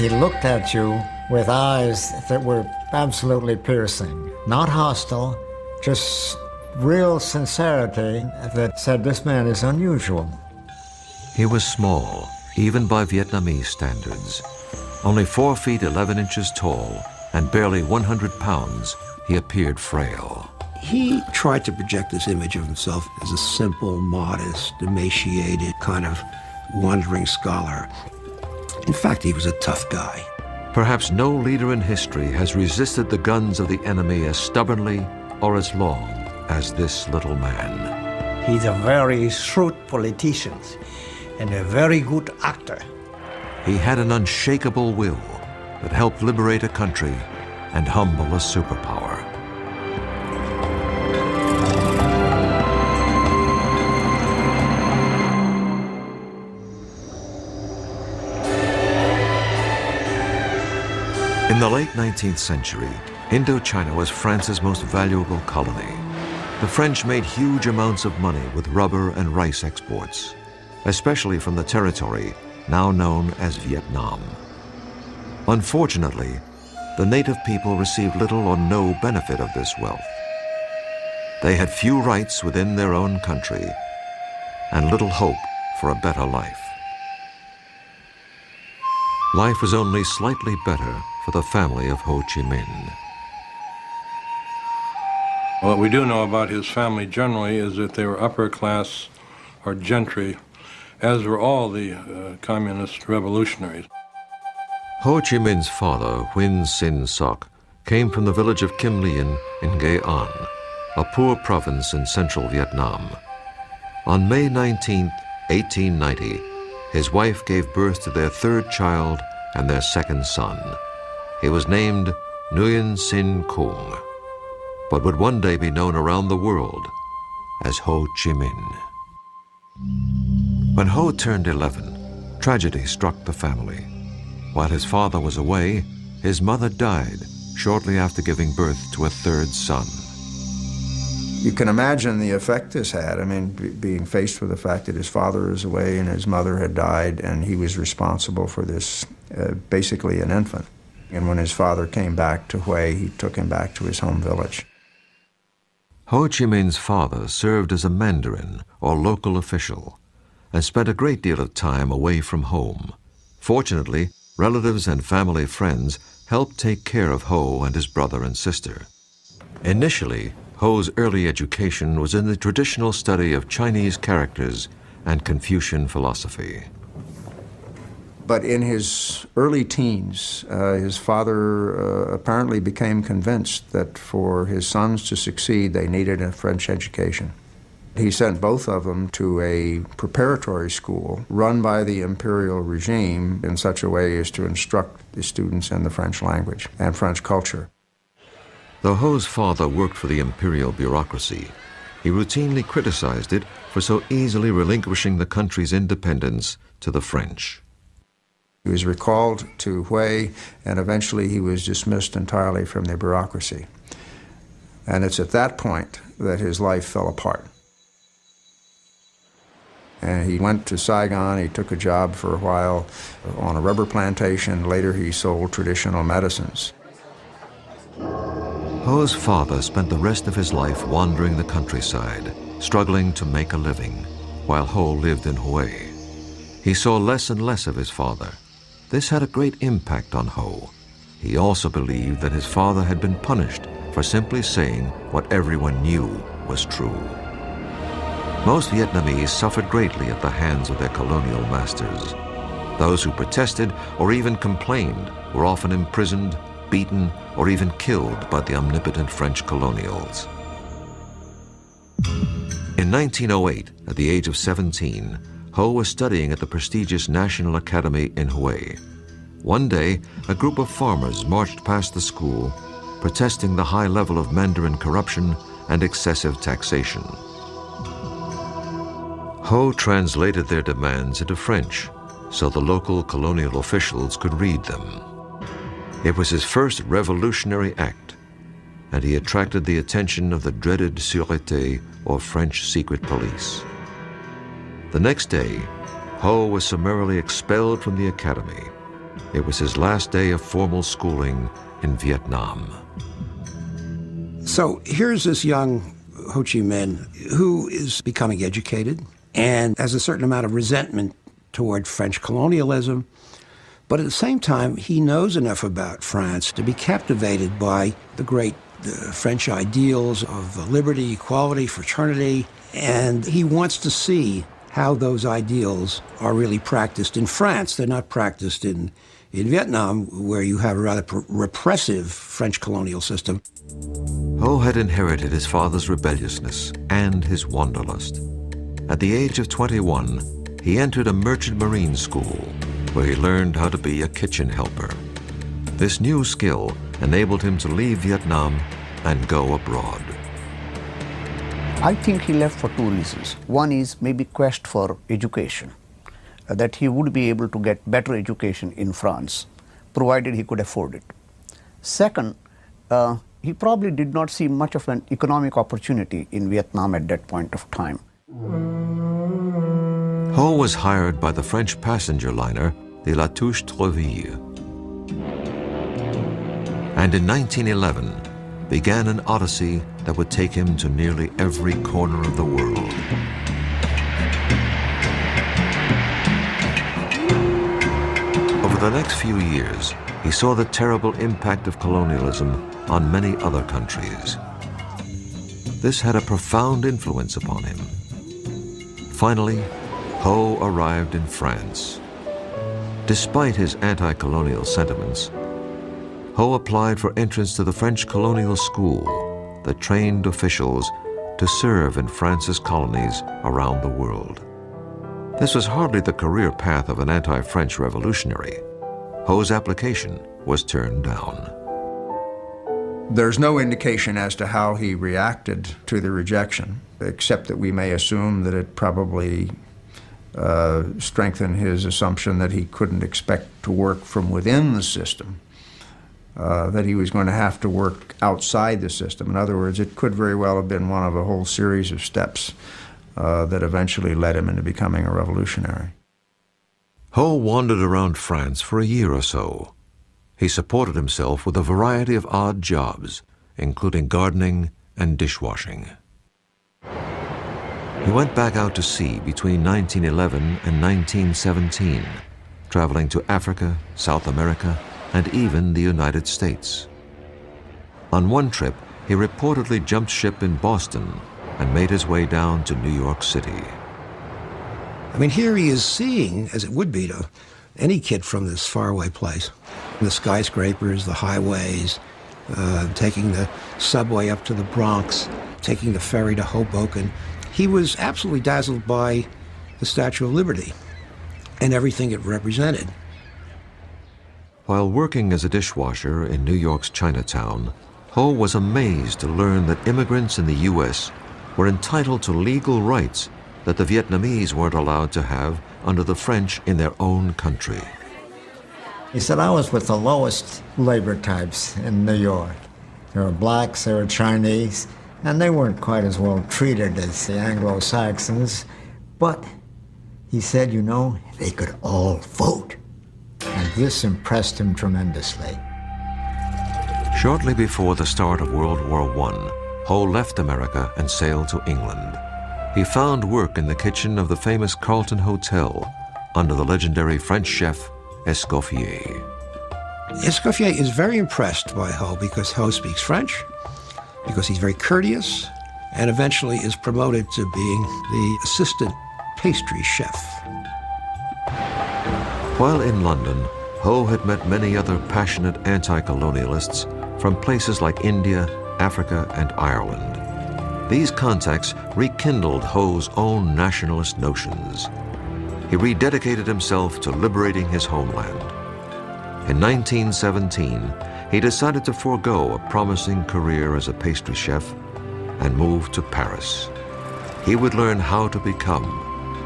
He looked at you with eyes that were absolutely piercing, not hostile, just real sincerity that said this man is unusual. He was small, even by Vietnamese standards. Only 4 feet 11 inches tall and barely 100 pounds, he appeared frail. He tried to project this image of himself as a simple, modest, emaciated, kind of wandering scholar. In fact, he was a tough guy. Perhaps no leader in history has resisted the guns of the enemy as stubbornly or as long as this little man. He's a very shrewd politician and a very good actor. He had an unshakable will that helped liberate a country and humble a superpower. In the late 19th century, Indochina was France's most valuable colony. The French made huge amounts of money with rubber and rice exports, especially from the territory now known as Vietnam. Unfortunately, the native people received little or no benefit of this wealth. They had few rights within their own country and little hope for a better life. Life was only slightly better for the family of Ho Chi Minh. What we do know about his family generally is that they were upper class or gentry, as were all the communist revolutionaries. Ho Chi Minh's father, Huynh Sinh Soc, came from the village of Kim Lien in Nghệ An, a poor province in central Vietnam. On May 19, 1890, his wife gave birth to their 3rd child and their 2nd son. He was named Nguyen Sinh Kung, but would one day be known around the world as Ho Chi Minh. When Ho turned 11, tragedy struck the family. While his father was away, his mother died shortly after giving birth to a 3rd son. You can imagine the effect this had. I mean, being faced with the fact that his father is away and his mother had died, and he was responsible for this, basically an infant. And when his father came back to Hue, he took him back to his home village. Ho Chi Minh's father served as a mandarin or local official and spent a great deal of time away from home. Fortunately, relatives and family friends helped take care of Ho and his brother and sister. Initially, Ho's early education was in the traditional study of Chinese characters and Confucian philosophy. But in his early teens, his father apparently became convinced that for his sons to succeed, they needed a French education. He sent both of them to a preparatory school run by the imperial regime in such a way as to instruct the students in the French language and French culture. Though Ho's father worked for the imperial bureaucracy, he routinely criticized it for so easily relinquishing the country's independence to the French. He was recalled to Hue, and eventually he was dismissed entirely from the bureaucracy. And it's at that point that his life fell apart. And he went to Saigon. He took a job for a while on a rubber plantation. Later he sold traditional medicines. Ho's father spent the rest of his life wandering the countryside, struggling to make a living, while Ho lived in Hue. He saw less and less of his father. This had a great impact on Ho. He also believed that his father had been punished for simply saying what everyone knew was true. Most Vietnamese suffered greatly at the hands of their colonial masters. Those who protested or even complained were often imprisoned, beaten, or even killed by the omnipotent French colonials. In 1908, at the age of 17, Ho was studying at the prestigious National Academy in Hue. One day, a group of farmers marched past the school, protesting the high level of Mandarin corruption and excessive taxation. Ho translated their demands into French so the local colonial officials could read them. It was his first revolutionary act, and he attracted the attention of the dreaded Sûreté, or French secret police. The next day, Ho was summarily expelled from the academy. It was his last day of formal schooling in Vietnam. So here's this young Ho Chi Minh who is becoming educated and has a certain amount of resentment toward French colonialism. But at the same time, he knows enough about France to be captivated by the great French ideals of liberty, equality, fraternity, and he wants to see how those ideals are really practiced in France. They're not practiced in Vietnam, where you have a rather repressive French colonial system. Ho had inherited his father's rebelliousness and his wanderlust. At the age of 21, he entered a merchant marine school where he learned how to be a kitchen helper. This new skill enabled him to leave Vietnam and go abroad. I think he left for two reasons. One is maybe quest for education, that he would be able to get better education in France, provided he could afford it. Second, he probably did not see much of an economic opportunity in Vietnam at that point of time. Ho was hired by the French passenger liner, the La Touche-Treville. And in 1911, began an odyssey that would take him to nearly every corner of the world. Over the next few years, he saw the terrible impact of colonialism on many other countries. This had a profound influence upon him. Finally, Ho arrived in France. Despite his anti-colonial sentiments, Ho applied for entrance to the French colonial school that trained officials to serve in France's colonies around the world. This was hardly the career path of an anti-French revolutionary. Ho's application was turned down. There's no indication as to how he reacted to the rejection, except that we may assume that it probably strengthened his assumption that he couldn't expect to work from within the system, that he was going to have to work outside the system. In other words, it could very well have been one of a whole series of steps that eventually led him into becoming a revolutionary. Ho wandered around France for a year or so. He supported himself with a variety of odd jobs, including gardening and dishwashing. He went back out to sea between 1911 and 1917, traveling to Africa, South America, and even the United States. On one trip, he reportedly jumped ship in Boston and made his way down to New York City. I mean, here he is seeing, as it would be to any kid from this faraway place, the skyscrapers, the highways, taking the subway up to the Bronx, taking the ferry to Hoboken. He was absolutely dazzled by the Statue of Liberty and everything it represented. While working as a dishwasher in New York's Chinatown, Ho was amazed to learn that immigrants in the U.S. were entitled to legal rights that the Vietnamese weren't allowed to have under the French in their own country. He said, I was with the lowest labor types in New York. There were blacks, there were Chinese, and they weren't quite as well treated as the Anglo-Saxons. But he said, you know, they could all vote. And this impressed him tremendously. Shortly before the start of World War I, Ho left America and sailed to England. He found work in the kitchen of the famous Carlton Hotel under the legendary French chef Escoffier. Escoffier is very impressed by Ho because Ho speaks French, because he's very courteous, and eventually is promoted to being the assistant pastry chef. While in London, Ho had met many other passionate anti-colonialists from places like India, Africa, and Ireland. These contacts rekindled Ho's own nationalist notions. He rededicated himself to liberating his homeland. In 1917, he decided to forego a promising career as a pastry chef and move to Paris. He would learn how to become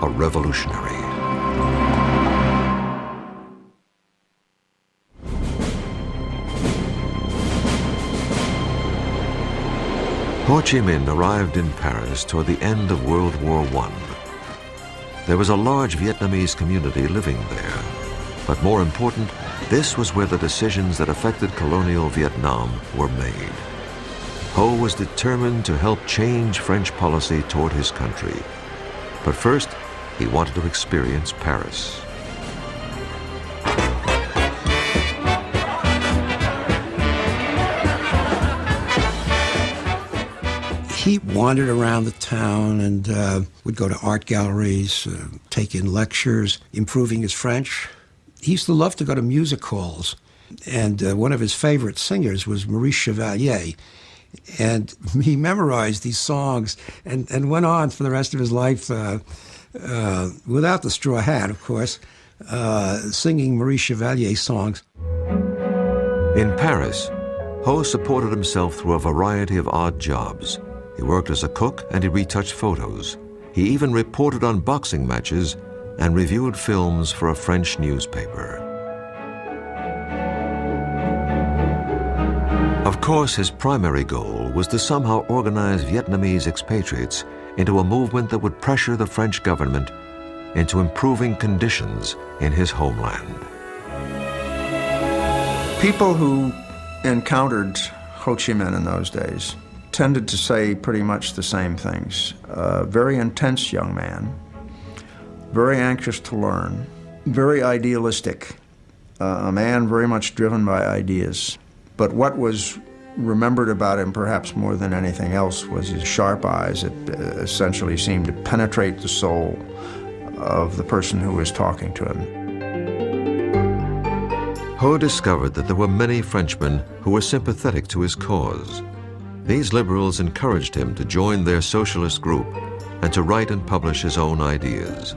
a revolutionary. Ho Chi Minh arrived in Paris toward the end of World War I. There was a large Vietnamese community living there, but more important, This was where the decisions that affected colonial Vietnam were made. Ho was determined to help change French policy toward his country. But first, he wanted to experience Paris. He wandered around the town and would go to art galleries, take in lectures, improving his French. He used to love to go to music halls, and one of his favorite singers was Maurice Chevalier. And he memorized these songs and went on for the rest of his life, without the straw hat, of course, singing Maurice Chevalier songs. In Paris, Ho supported himself through a variety of odd jobs. He worked as a cook and he retouched photos. He even reported on boxing matches and reviewed films for a French newspaper. Of course, his primary goal was to somehow organize Vietnamese expatriates into a movement that would pressure the French government into improving conditions in his homeland. People who encountered Ho Chi Minh in those days tended to say pretty much the same things. Very intense young man, very anxious to learn, very idealistic, a man very much driven by ideas. But what was remembered about him perhaps more than anything else was his sharp eyes that essentially seemed to penetrate the soul of the person who was talking to him. Ho discovered that there were many Frenchmen who were sympathetic to his cause. These liberals encouraged him to join their socialist group and to write and publish his own ideas.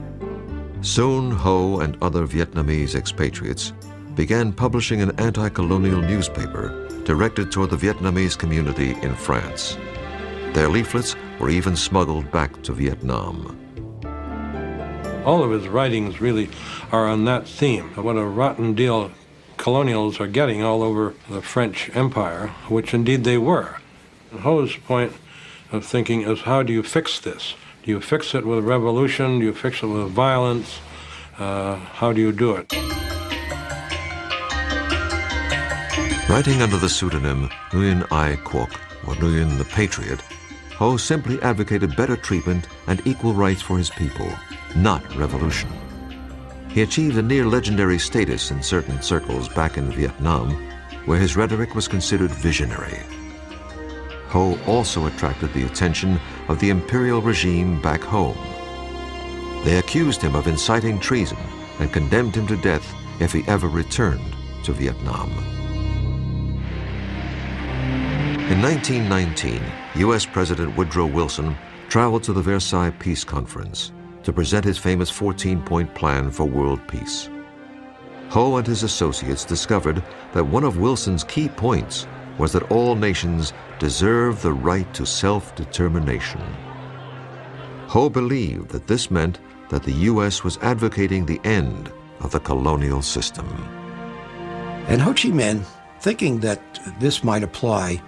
Soon, Ho and other Vietnamese expatriates began publishing an anti-colonial newspaper directed toward the Vietnamese community in France. Their leaflets were even smuggled back to Vietnam. All of his writings really are on that theme, what a rotten deal colonials are getting all over the French Empire, which indeed they were. And Ho's point of thinking is, how do you fix this? Do you fix it with revolution? Do you fix it with violence? How do you do it? Writing under the pseudonym Nguyen Ai Quoc, or Nguyen the Patriot, Ho simply advocated better treatment and equal rights for his people, not revolution. He achieved a near-legendary status in certain circles back in Vietnam, where his rhetoric was considered visionary. Ho also attracted the attention of the imperial regime back home. They accused him of inciting treason and condemned him to death if he ever returned to Vietnam. In 1919, U.S. President Woodrow Wilson traveled to the Versailles Peace Conference to present his famous 14-point plan for world peace. Ho and his associates discovered that one of Wilson's key points was that all nations deserve the right to self-determination. Ho believed that this meant that the U.S. was advocating the end of the colonial system. And Ho Chi Minh, thinking that this might apply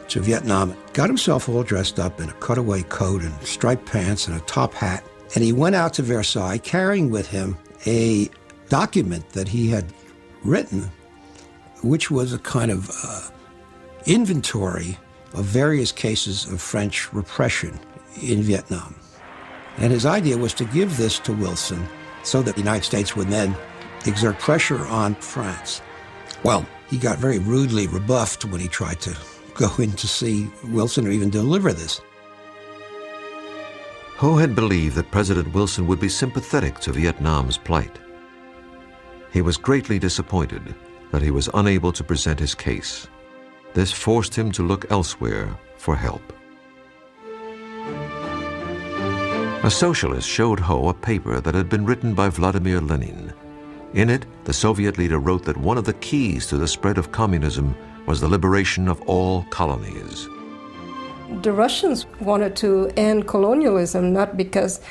to Vietnam, got himself all dressed up in a cutaway coat and striped pants and a top hat. And he went out to Versailles carrying with him a document that he had written, which was a kind of inventory of various cases of French repression in Vietnam. And his idea was to give this to Wilson so that the United States would then exert pressure on France. Well, he got very rudely rebuffed when he tried to go in to see Wilson or even deliver this. Ho had believed that President Wilson would be sympathetic to Vietnam's plight. He was greatly disappointed that he was unable to present his case. This forced him to look elsewhere for help. A socialist showed Ho a paper that had been written by Vladimir Lenin. In it, the Soviet leader wrote that one of the keys to the spread of communism was the liberation of all colonies. The Russians wanted to end colonialism not because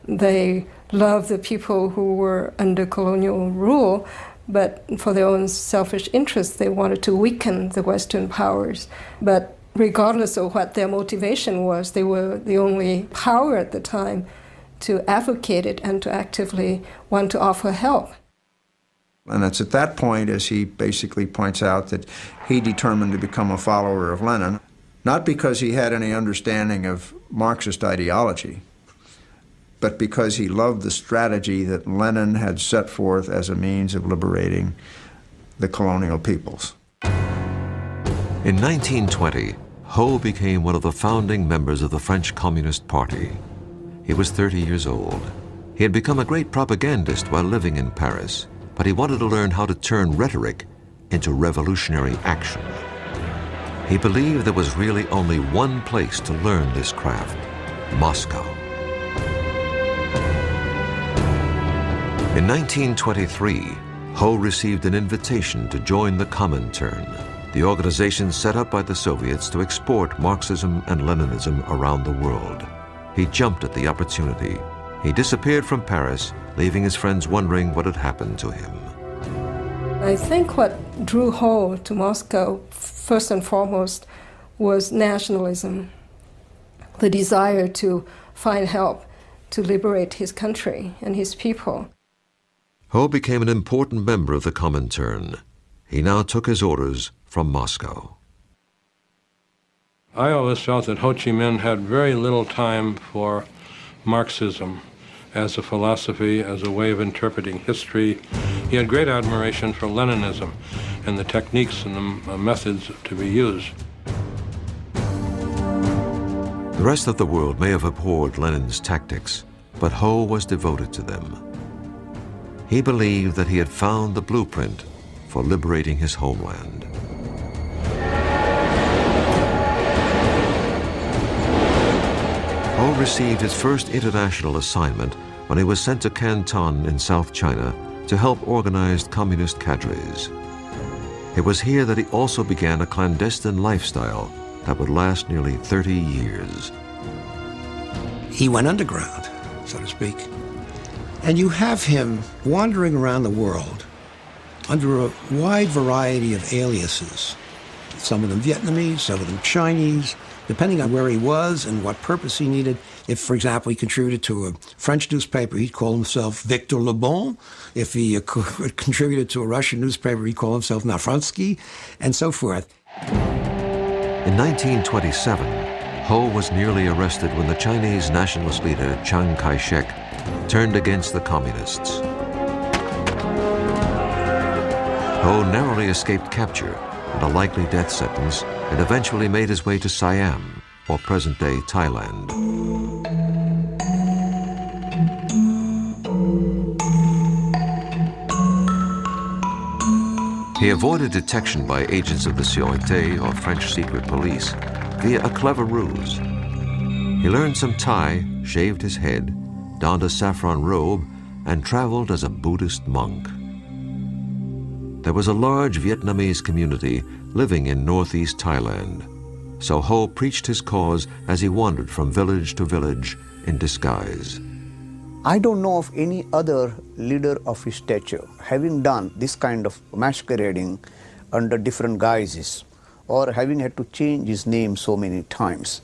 they loved the people who were under colonial rule, but for their own selfish interests. They wanted to weaken the Western powers. But regardless of what their motivation was, they were the only power at the time to advocate it and to actively want to offer help. And it's at that point, as he basically points out, that he determined to become a follower of Lenin, not because he had any understanding of Marxist ideology, but because he loved the strategy that Lenin had set forth as a means of liberating the colonial peoples. In 1920, Ho became one of the founding members of the French Communist Party. He was 30 years old. He had become a great propagandist while living in Paris, but he wanted to learn how to turn rhetoric into revolutionary action. He believed there was really only one place to learn this craft: Moscow. In 1923, Ho received an invitation to join the Comintern, the organization set up by the Soviets to export Marxism and Leninism around the world. He jumped at the opportunity. He disappeared from Paris, leaving his friends wondering what had happened to him. I think what drew Ho to Moscow, first and foremost, was nationalism, the desire to find help to liberate his country and his people. Ho became an important member of the Comintern. He now took his orders from Moscow. I always felt that Ho Chi Minh had very little time for Marxism as a philosophy, as a way of interpreting history. He had great admiration for Leninism and the techniques and the methods to be used. The rest of the world may have abhorred Lenin's tactics, but Ho was devoted to them. He believed that he had found the blueprint for liberating his homeland. Ho received his first international assignment when he was sent to Canton in South China to help organize communist cadres. It was here that he also began a clandestine lifestyle that would last nearly 30 years. He went underground, so to speak. And you have him wandering around the world under a wide variety of aliases. Some of them Vietnamese, some of them Chinese, depending on where he was and what purpose he needed. If, for example, he contributed to a French newspaper, he'd call himself Victor Le Bon. If he contributed to a Russian newspaper, he'd call himself Nafransky, and so forth. In 1927, Ho was nearly arrested when the Chinese nationalist leader Chiang Kai-shek turned against the communists. Ho narrowly escaped capture and a likely death sentence, and eventually made his way to Siam, or present-day Thailand. He avoided detection by agents of the Sûreté, or French secret police, via a clever ruse. He learned some Thai, shaved his head, donned a saffron robe, and traveled as a Buddhist monk. There was a large Vietnamese community living in northeast Thailand, so Ho preached his cause as he wandered from village to village in disguise. I don't know of any other leader of his stature having done this kind of masquerading under different guises or having had to change his name so many times,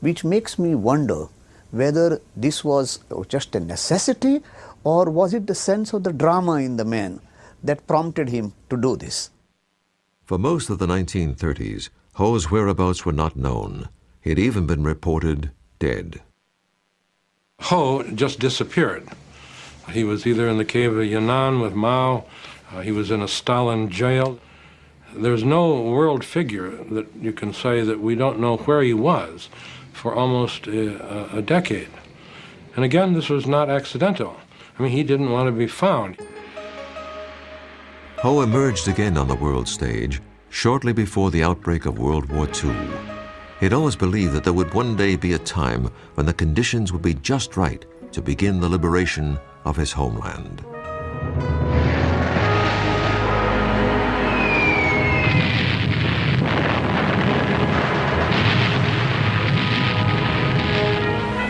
which makes me wonder whether this was just a necessity or was it the sense of the drama in the man that prompted him to do this. For most of the 1930s, Ho's whereabouts were not known. He had even been reported dead. Ho just disappeared. He was either in the cave of Yan'an with Mao, he was in a Stalin jail. There's no world figure that you can say that we don't know where he was for almost a decade. And again, this was not accidental. I mean, he didn't want to be found. Ho emerged again on the world stage shortly before the outbreak of World War II. He'd always believed that there would one day be a time when the conditions would be just right to begin the liberation of his homeland.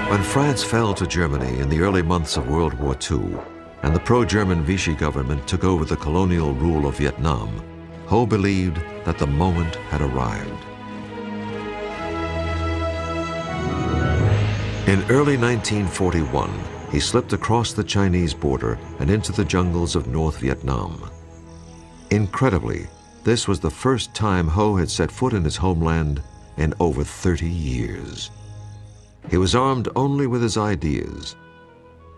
When France fell to Germany in the early months of World War II, and the pro-German Vichy government took over the colonial rule of Vietnam, Ho believed that the moment had arrived. In early 1941, he slipped across the Chinese border and into the jungles of North Vietnam. Incredibly, this was the first time Ho had set foot in his homeland in over 30 years. He was armed only with his ideas,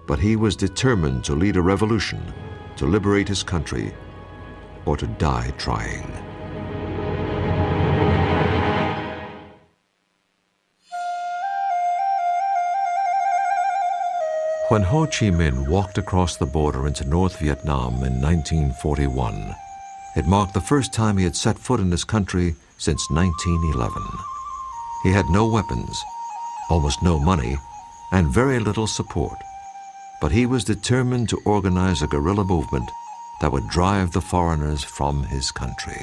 but he was determined to lead a revolution, to liberate his country, or to die trying. When Ho Chi Minh walked across the border into North Vietnam in 1941, it marked the first time he had set foot in his country since 1911. He had no weapons, almost no money, and very little support. But he was determined to organize a guerrilla movement that would drive the foreigners from his country.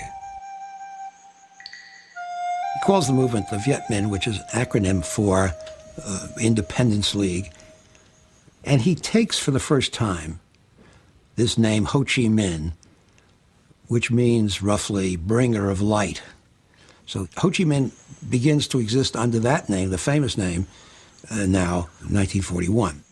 He calls the movement the Viet Minh, which is an acronym for Independence League. And he takes for the first time this name Ho Chi Minh, which means roughly bringer of light. So Ho Chi Minh begins to exist under that name, the famous name, now 1941.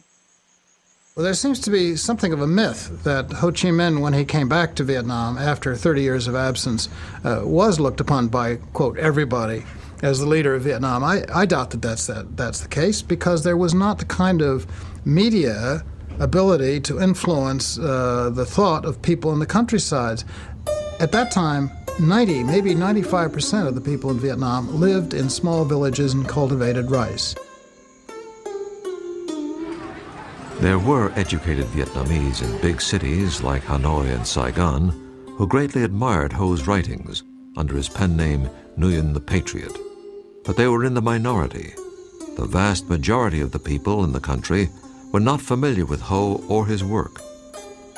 Well, there seems to be something of a myth that Ho Chi Minh, when he came back to Vietnam after 30 years of absence, was looked upon by, quote, everybody as the leader of Vietnam. I doubt that that's the case, because there was not the kind of media ability to influence the thought of people in the countryside. At that time, 90, maybe 95% of the people in Vietnam lived in small villages and cultivated rice. There were educated Vietnamese in big cities like Hanoi and Saigon who greatly admired Ho's writings under his pen name Nguyen the Patriot. But they were in the minority. The vast majority of the people in the country were not familiar with Ho or his work.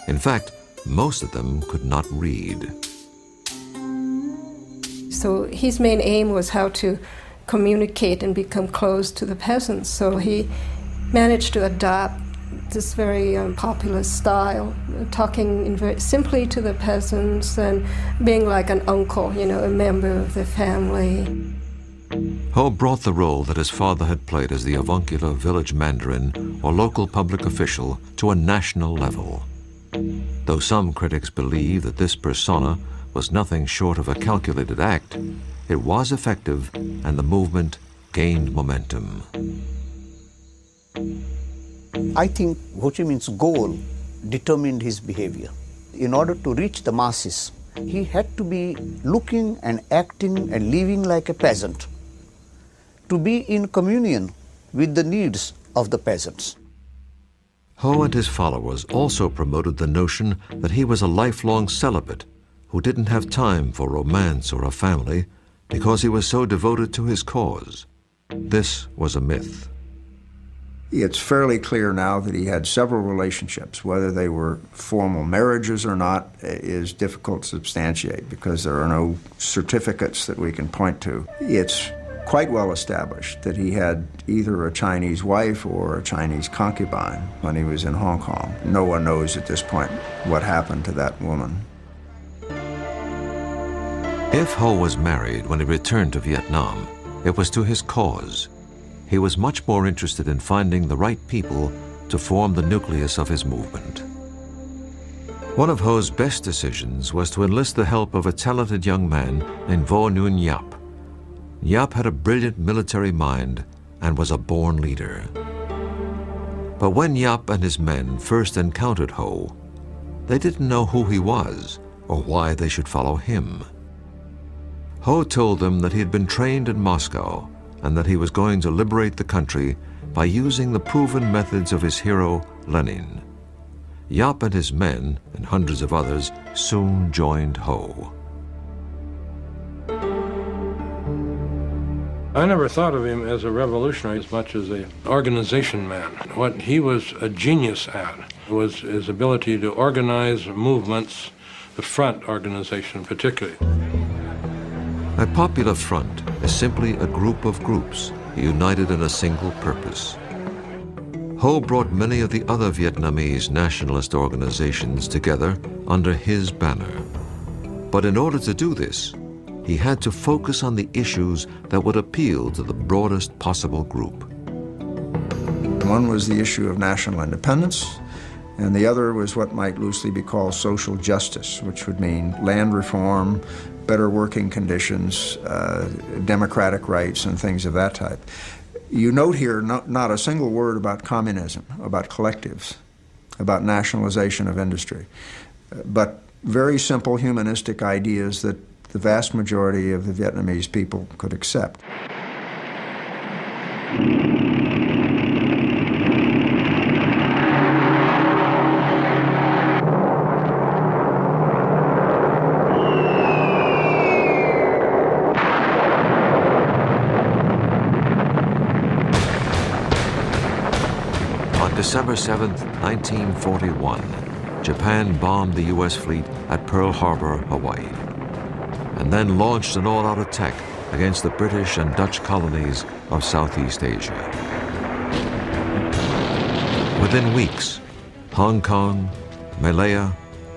In fact, most of them could not read. So his main aim was how to communicate and become close to the peasants. So he managed to adopt this very popular style, talking very simply to the peasants and being like an uncle, a member of the family. Ho brought the role that his father had played as the avuncular village mandarin or local public official to a national level. Though some critics believe that this persona was nothing short of a calculated act, it was effective and the movement gained momentum. I think Ho Chi Minh's goal determined his behavior. In order to reach the masses, he had to be looking and acting and living like a peasant, to be in communion with the needs of the peasants. Ho and his followers also promoted the notion that he was a lifelong celibate who didn't have time for romance or a family because he was so devoted to his cause. This was a myth. It's fairly clear now that he had several relationships. Whether they were formal marriages or not is difficult to substantiate because there are no certificates that we can point to. It's quite well established that he had either a Chinese wife or a Chinese concubine when he was in Hong Kong. No one knows at this point what happened to that woman. If Ho was married when he returned to Vietnam, it was to his cause. He was much more interested in finding the right people to form the nucleus of his movement. One of Ho's best decisions was to enlist the help of a talented young man named Vo Nguyen Giap. Giap had a brilliant military mind and was a born leader. But when Giap and his men first encountered Ho, they didn't know who he was or why they should follow him. Ho told them that he had been trained in Moscow and that he was going to liberate the country by using the proven methods of his hero, Lenin. Giap and his men, and hundreds of others, soon joined Ho. I never thought of him as a revolutionary as much as an organization man. What he was a genius at was his ability to organize movements, the front organization particularly. A popular front is simply a group of groups united in a single purpose. Ho brought many of the other Vietnamese nationalist organizations together under his banner. But in order to do this, he had to focus on the issues that would appeal to the broadest possible group. One was the issue of national independence, and the other was what might loosely be called social justice, which would mean land reform, better working conditions, democratic rights, and things of that type. You note here not a single word about communism, about collectives, about nationalization of industry, but very simple humanistic ideas that the vast majority of the Vietnamese people could accept. On December 7, 1941, Japan bombed the U.S. fleet at Pearl Harbor, Hawaii, and then launched an all-out attack against the British and Dutch colonies of Southeast Asia. Within weeks, Hong Kong, Malaya,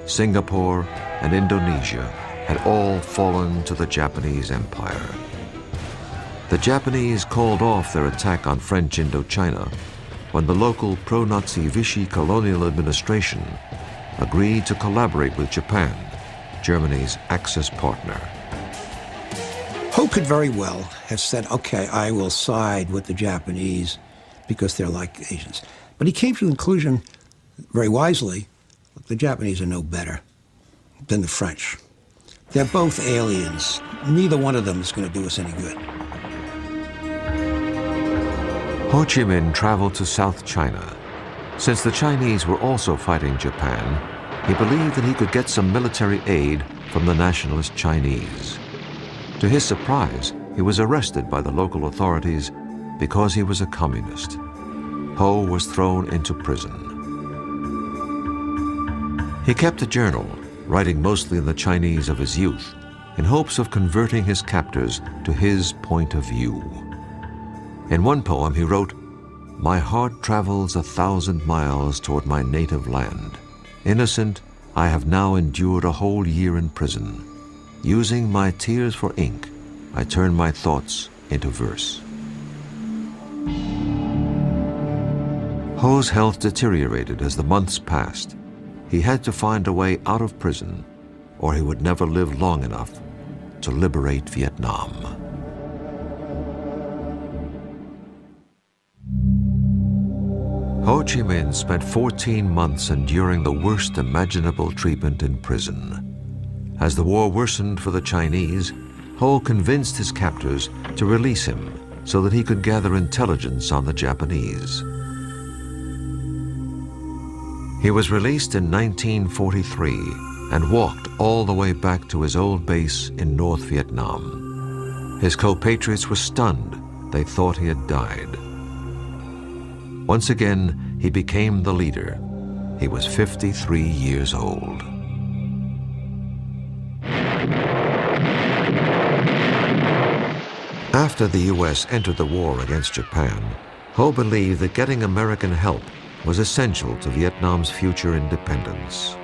Singapore, and Indonesia had all fallen to the Japanese Empire. The Japanese called off their attack on French Indochina when the local pro-Nazi Vichy colonial administration agreed to collaborate with Japan, Germany's Axis partner. Ho could very well have said, okay, I will side with the Japanese because they're like Asians. But he came to the conclusion, very wisely, the Japanese are no better than the French. They're both aliens. Neither one of them is going to do us any good. Ho Chi Minh traveled to South China. Since the Chinese were also fighting Japan, he believed that he could get some military aid from the nationalist Chinese. To his surprise, he was arrested by the local authorities because he was a communist. Ho was thrown into prison. He kept a journal, writing mostly in the Chinese of his youth, in hopes of converting his captors to his point of view. In one poem he wrote, "My heart travels 1,000 miles toward my native land. Innocent, I have now endured a whole year in prison. Using my tears for ink, I turn my thoughts into verse." Ho's health deteriorated as the months passed. He had to find a way out of prison, or he would never live long enough to liberate Vietnam. Ho Chi Minh spent 14 months enduring the worst imaginable treatment in prison. As the war worsened for the Chinese, Ho convinced his captors to release him so that he could gather intelligence on the Japanese. He was released in 1943 and walked all the way back to his old base in North Vietnam. His compatriots were stunned. They thought he had died. Once again, he became the leader. He was 53 years old. After the U.S. entered the war against Japan, Ho believed that getting American help was essential to Vietnam's future independence.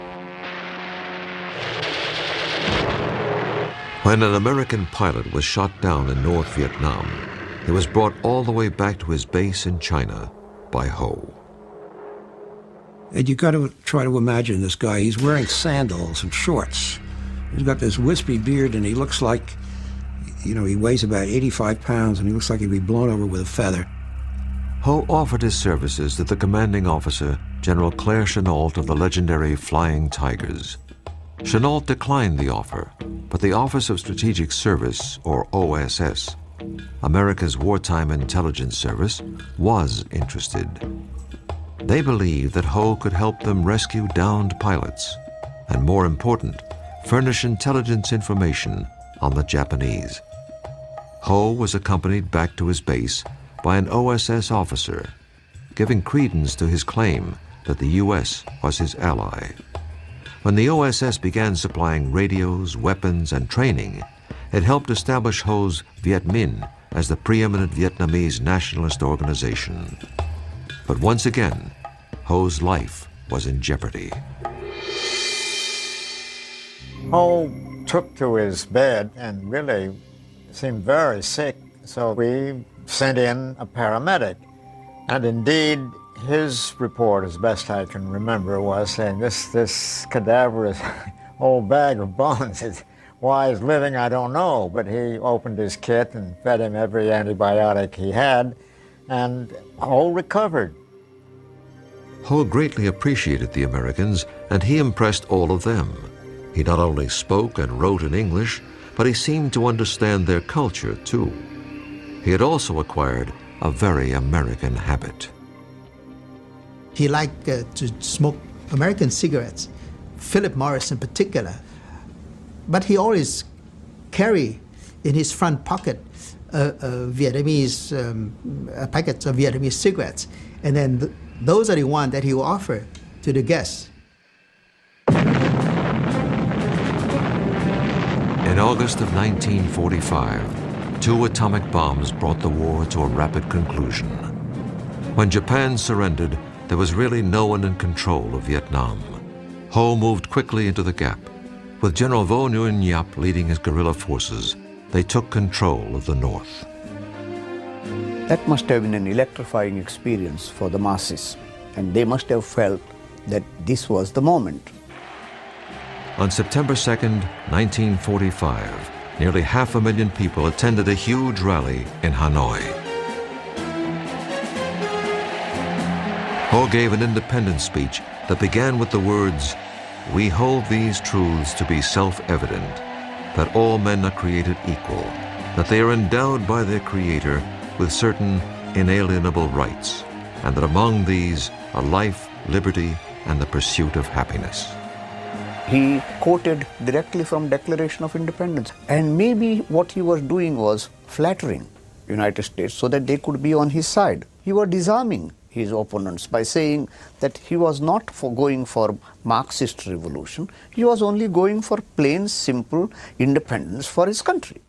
When an American pilot was shot down in North Vietnam, he was brought all the way back to his base in China by Ho. And you got to try to imagine this guy. He's wearing sandals and shorts. He's got this wispy beard, and he looks like, you know, he weighs about 85 pounds, and he looks like he'd be blown over with a feather. Ho offered his services to the commanding officer, General Claire Chennault of the legendary Flying Tigers. Chennault declined the offer, but the Office of Strategic Service, or OSS, America's wartime intelligence service, was interested. They believed that Ho could help them rescue downed pilots, and more important, furnish intelligence information on the Japanese. Ho was accompanied back to his base by an OSS officer, giving credence to his claim that the U.S. was his ally. When the OSS began supplying radios, weapons, and training, it helped establish Ho's Viet Minh as the preeminent Vietnamese nationalist organization. But once again, Ho's life was in jeopardy. Ho took to his bed and really seemed very sick, so we sent in a paramedic. And indeed, His report, as best I can remember, was saying this cadaverous old bag of bones is why he's living, I don't know. But he opened his kit and fed him every antibiotic he had, and Ho recovered. Ho greatly appreciated the Americans, and he impressed all of them. He not only spoke and wrote in English, but he seemed to understand their culture too. He had also acquired a very American habit. He liked to smoke American cigarettes, Philip Morris in particular. But he always carried in his front pocket Vietnamese packets of Vietnamese cigarettes. And then those are the ones that he will offer to the guests. In August of 1945, 2 atomic bombs brought the war to a rapid conclusion. When Japan surrendered, there was really no one in control of Vietnam. Ho moved quickly into the gap. With General Vo Nguyen Giap leading his guerrilla forces, they took control of the north. That must have been an electrifying experience for the masses, and they must have felt that this was the moment. On September 2nd, 1945, nearly 500,000 people attended a huge rally in Hanoi. Ho gave an independence speech that began with the words, "We hold these truths to be self-evident, that all men are created equal, that they are endowed by their Creator with certain inalienable rights, and that among these are life, liberty, and the pursuit of happiness." He quoted directly from Declaration of Independence, and maybe what he was doing was flattering United States so that they could be on his side. He was disarming his opponents by saying that he was not going for Marxist revolution, he was only going for plain, simple independence for his country.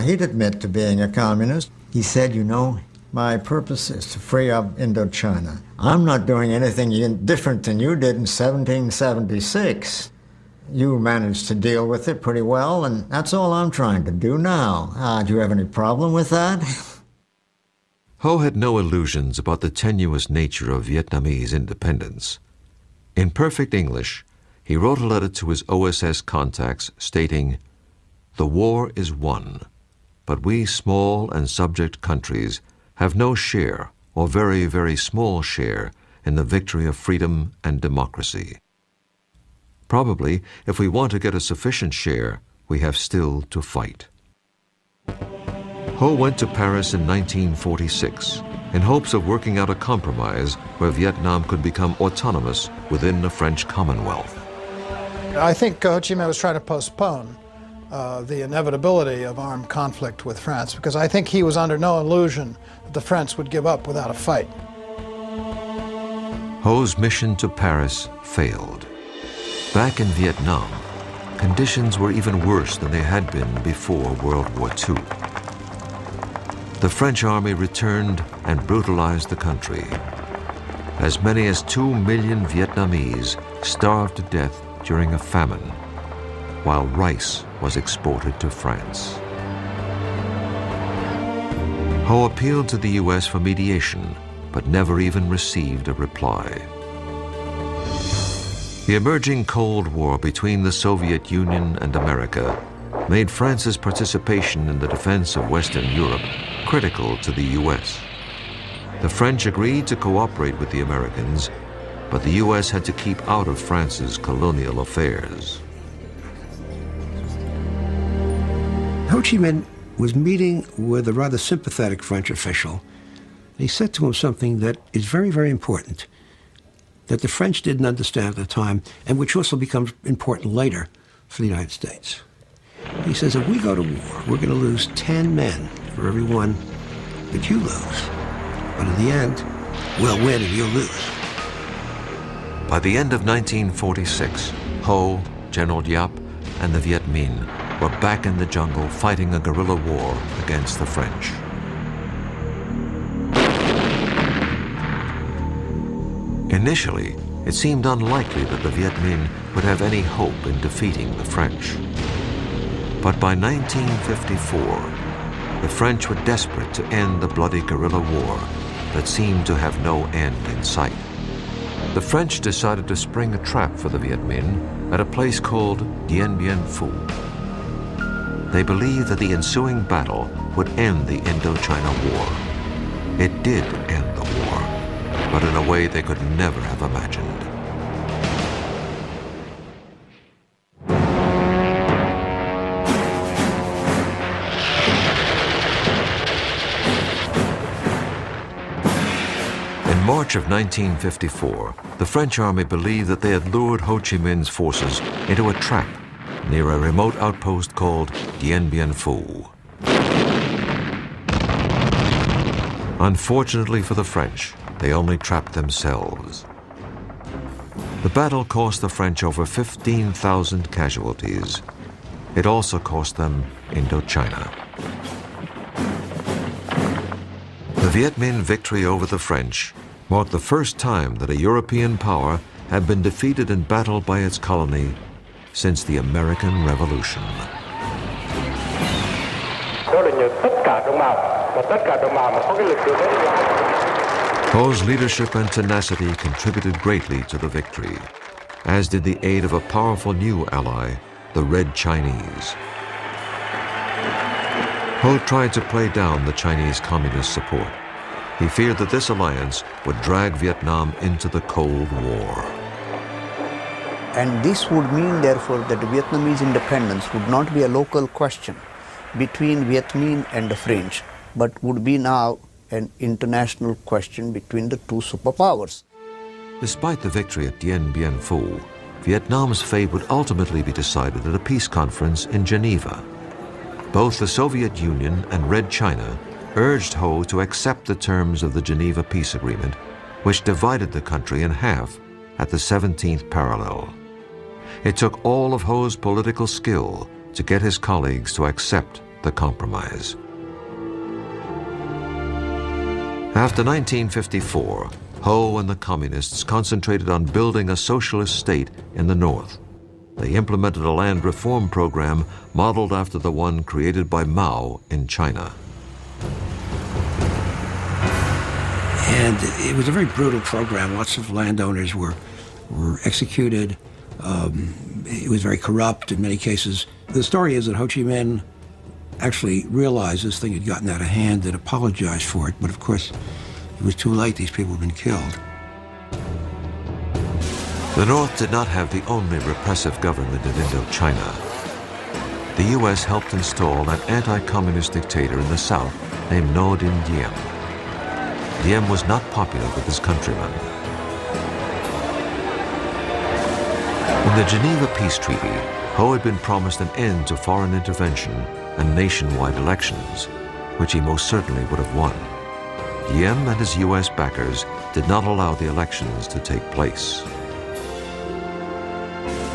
He'd admit to being a communist. He said, you know, my purpose is to free up Indochina. I'm not doing anything different than you did in 1776. You managed to deal with it pretty well, and that's all I'm trying to do now. Do you have any problem with that? Ho had no illusions about the tenuous nature of Vietnamese independence. In perfect English, he wrote a letter to his OSS contacts stating, "The war is won, but we small and subject countries have no share, or very, very small share, in the victory of freedom and democracy. Probably, if we want to get a sufficient share, we have still to fight." Ho went to Paris in 1946 in hopes of working out a compromise where Vietnam could become autonomous within the French Commonwealth. I think Ho Chi Minh was trying to postpone the inevitability of armed conflict with France, because I think he was under no illusion that the French would give up without a fight. Ho's mission to Paris failed. Back in Vietnam, conditions were even worse than they had been before World War II. The French army returned and brutalized the country. As many as 2 million Vietnamese starved to death during a famine, while rice was exported to France. Ho appealed to the U.S. for mediation, but never even received a reply. The emerging Cold War between the Soviet Union and America made France's participation in the defense of Western Europe critical to the U.S. The French agreed to cooperate with the Americans, but the U.S. had to keep out of France's colonial affairs. Ho Chi Minh was meeting with a rather sympathetic French official. He said to him something that is very, very important, that the French didn't understand at the time, and which also becomes important later for the United States. He says, if we go to war, we're going to lose 10 men for every one that you lose. But in the end, we'll win and you'll lose. By the end of 1946, Ho, General Giap, and the Viet Minh were back in the jungle fighting a guerrilla war against the French. Initially, it seemed unlikely that the Viet Minh would have any hope in defeating the French. But by 1954, the French were desperate to end the bloody guerrilla war that seemed to have no end in sight. The French decided to spring a trap for the Viet Minh at a place called Dien Bien Phu. They believed that the ensuing battle would end the Indochina War. It did end the war, but in a way they could never have imagined. In March of 1954, the French army believed that they had lured Ho Chi Minh's forces into a trap near a remote outpost called Dien Bien Phu. Unfortunately for the French, they only trapped themselves. The battle cost the French over 15,000 casualties. It also cost them Indochina. The Viet Minh victory over the French marked the first time that a European power had been defeated in battle by its colony since the American Revolution. Ho's leadership and tenacity contributed greatly to the victory, as did the aid of a powerful new ally, the Red Chinese. Ho tried to play down the Chinese Communist support. He feared that this alliance would drag Vietnam into the Cold War. And this would mean, therefore, that Vietnamese independence would not be a local question between Viet Minh and the French, but would be now an international question between the two superpowers. Despite the victory at Dien Bien Phu, Vietnam's fate would ultimately be decided at a peace conference in Geneva. Both the Soviet Union and Red China urged Ho to accept the terms of the Geneva Peace Agreement, which divided the country in half at the 17th parallel. It took all of Ho's political skill to get his colleagues to accept the compromise. After 1954, Ho and the Communists concentrated on building a socialist state in the North. They implemented a land reform program modeled after the one created by Mao in China. And it was a very brutal program. Lots of landowners were executed. It was very corrupt in many cases. The story is that Ho Chi Minh actually realized this thing had gotten out of hand and apologized for it, but of course it was too late. These people had been killed. The North did not have the only repressive government in Indochina. The U.S. helped install an anti-communist dictator in the South named Ngo Dinh Diem. Diem was not popular with his countrymen. In the Geneva Peace Treaty, Ho had been promised an end to foreign intervention and nationwide elections, which he most certainly would have won. Diem and his U.S. backers did not allow the elections to take place.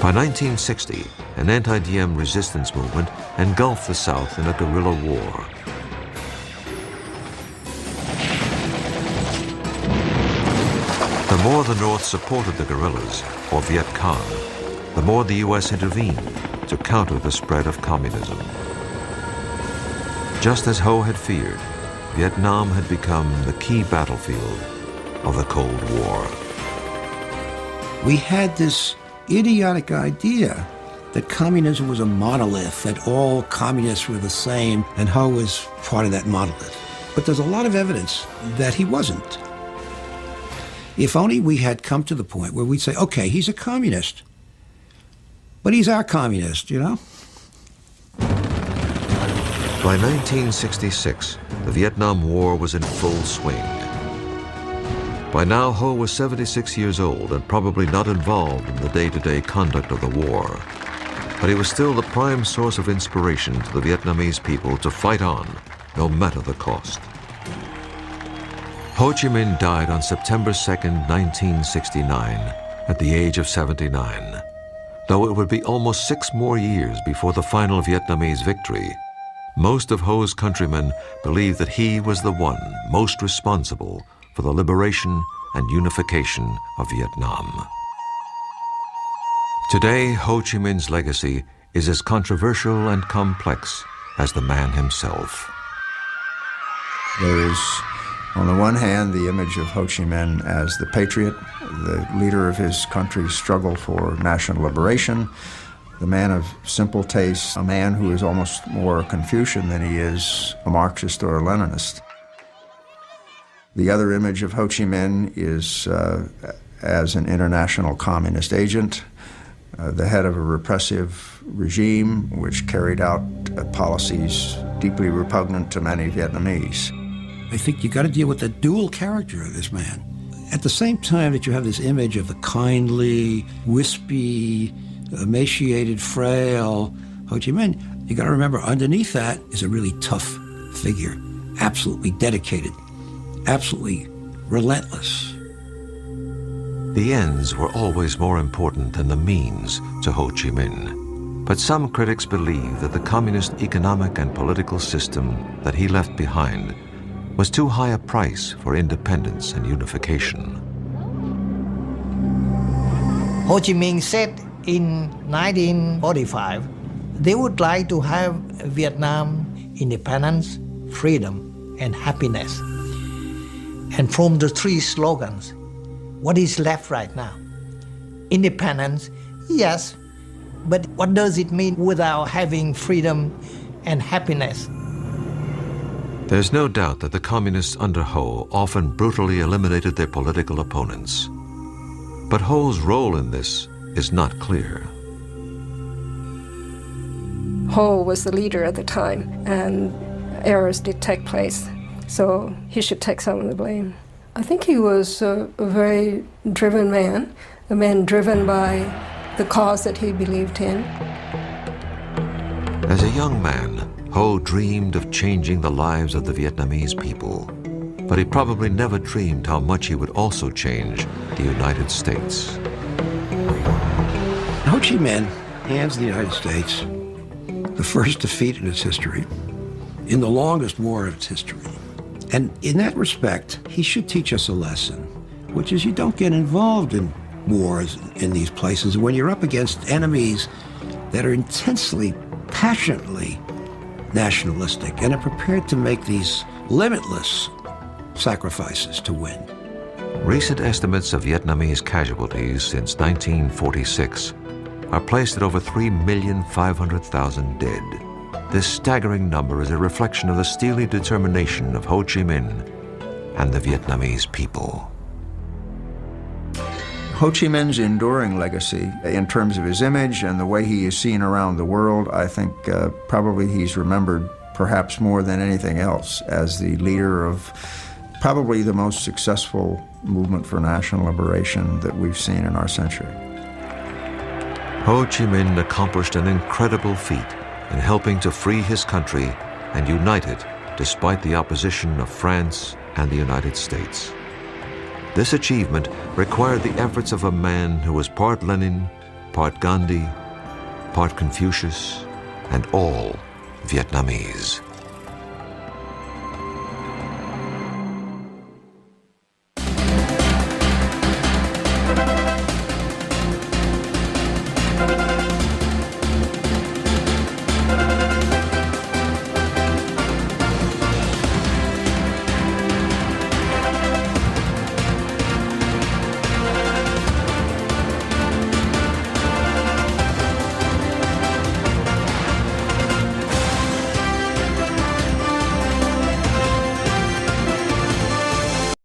By 1960, an anti-Diem resistance movement engulfed the South in a guerrilla war. The more the North supported the guerrillas, or Viet Cong, the more the U.S. intervened to counter the spread of communism. Just as Ho had feared, Vietnam had become the key battlefield of the Cold War. We had this idiotic idea that communism was a monolith, that all communists were the same, and Ho was part of that monolith. But there's a lot of evidence that he wasn't. If only we had come to the point where we'd say, okay, he's a communist, but he's our communist, you know? By 1966, the Vietnam War was in full swing. By now, Ho was 76 years old and probably not involved in the day-to-day conduct of the war. But he was still the prime source of inspiration to the Vietnamese people to fight on, no matter the cost. Ho Chi Minh died on September 2nd, 1969, at the age of 79. Though it would be almost 6 more years before the final Vietnamese victory, most of Ho's countrymen believed that he was the one most responsible for the liberation and unification of Vietnam. Today, Ho Chi Minh's legacy is as controversial and complex as the man himself. There is On the one hand, the image of Ho Chi Minh as the patriot, the leader of his country's struggle for national liberation, the man of simple tastes, a man who is almost more a Confucian than he is a Marxist or a Leninist. The other image of Ho Chi Minh is as an international communist agent, the head of a repressive regime which carried out policies deeply repugnant to many Vietnamese. I think you got to deal with the dual character of this man. At the same time that you have this image of the kindly, wispy, emaciated, frail Ho Chi Minh, you got to remember underneath that is a really tough figure, absolutely dedicated, absolutely relentless. The ends were always more important than the means to Ho Chi Minh. But some critics believe that the communist economic and political system that he left behind was too high a price for independence and unification. Ho Chi Minh said in 1945, they would like to have Vietnam independence, freedom, and happiness. And from the three slogans, what is left right now? Independence, yes, but what does it mean without having freedom and happiness? There's no doubt that the communists under Ho often brutally eliminated their political opponents. But Ho's role in this is not clear. Ho was the leader at the time, and errors did take place, so he should take some of the blame. I think he was a very driven man, a man driven by the cause that he believed in. As a young man, Ho dreamed of changing the lives of the Vietnamese people, but he probably never dreamed how much he would also change the United States. Ho Chi Minh hands the United States the first defeat in its history, in the longest war of its history. And in that respect, he should teach us a lesson, which is you don't get involved in wars in these places when you're up against enemies that are intensely, passionately nationalistic and are prepared to make these limitless sacrifices to win. Recent estimates of Vietnamese casualties since 1946 are placed at over 3,500,000 dead. This staggering number is a reflection of the steely determination of Ho Chi Minh and the Vietnamese people. Ho Chi Minh's enduring legacy in terms of his image and the way he is seen around the world, I think probably he's remembered perhaps more than anything else as the leader of probably the most successful movement for national liberation that we've seen in our century. Ho Chi Minh accomplished an incredible feat in helping to free his country and unite it despite the opposition of France and the United States. This achievement required the efforts of a man who was part Lenin, part Gandhi, part Confucius, and all Vietnamese.